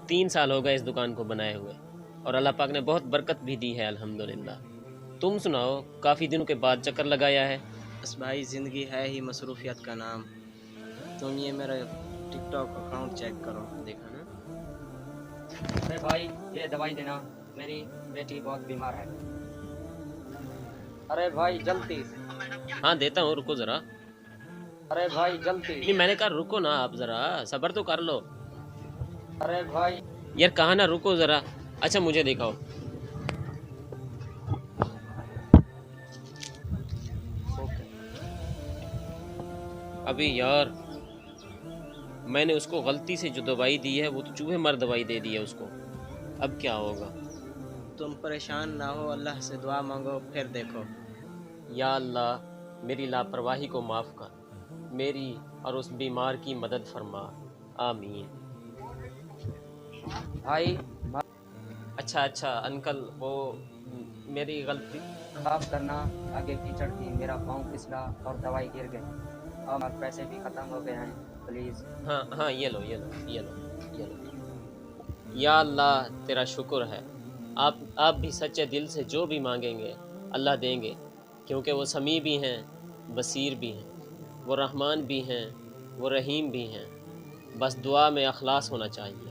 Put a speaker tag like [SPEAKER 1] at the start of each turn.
[SPEAKER 1] 3 سال ہو گئے اس دکان کو بنائے ہوئے، اور اللہ پاک نے بہت برکت بھی دی ہے الحمدللہ۔ تم سناؤ، کافی دنوں کے بعد چکر لگایا ہے۔
[SPEAKER 2] بس بھائی زندگی ہے ہی مصروفیت کا نام۔ تم یہ میرا ٹک ٹاک اکاؤنٹ چیک کرو، دیکھا نا؟
[SPEAKER 3] ارے بھائی یہ دوائی دینا، میری بیٹی بہت بیمار ہے۔ ارے بھائی جلدی سے۔
[SPEAKER 1] ہاں دیتا ہوں، رکو ذرا۔
[SPEAKER 3] ارے بھائی جلدی۔
[SPEAKER 1] نہیں میں نے کہا رکو نا، آپ ذرا صبر تو کر لو۔
[SPEAKER 3] ارے بھائی
[SPEAKER 1] یار کہا نا رکو ذرا۔ اچھا مجھے دکھاؤ۔ ابھی یار میں نے اس کو غلطی سے جو دوائی دی ہے وہ تو چوہے مر دوائی دے دی ہے اس کو، اب کیا ہوگا؟
[SPEAKER 2] تم پریشان نہ ہو، اللہ سے دعا مانگو پھر دیکھو۔
[SPEAKER 1] یا اللہ میری لاپرواہی کو معاف کر، میری اور اس بیمار کی مدد فرما، آمین۔
[SPEAKER 3] بھائی
[SPEAKER 1] اچھا انکل، وہ میری غلطی۔
[SPEAKER 3] معاف کرنا، آگے کیچڑ تھی، میرا پاؤں پھسلا اور دوائی گر گئی، اور پیسے بھی ختم ہو گئے ہیں، پلیز۔
[SPEAKER 1] ہاں یہ لو۔ یا اللہ تیرا شکر ہے، آپ بھی سچے دل سے جو بھی مانگیں گے اللہ دیں گے، کیونکہ وہ سمیع بھی ہیں، بصیر بھی ہیں، وہ رحمان بھی ہیں، وہ رحیم بھی ہیں، بس دعا میں اخلاص ہونا چاہیے۔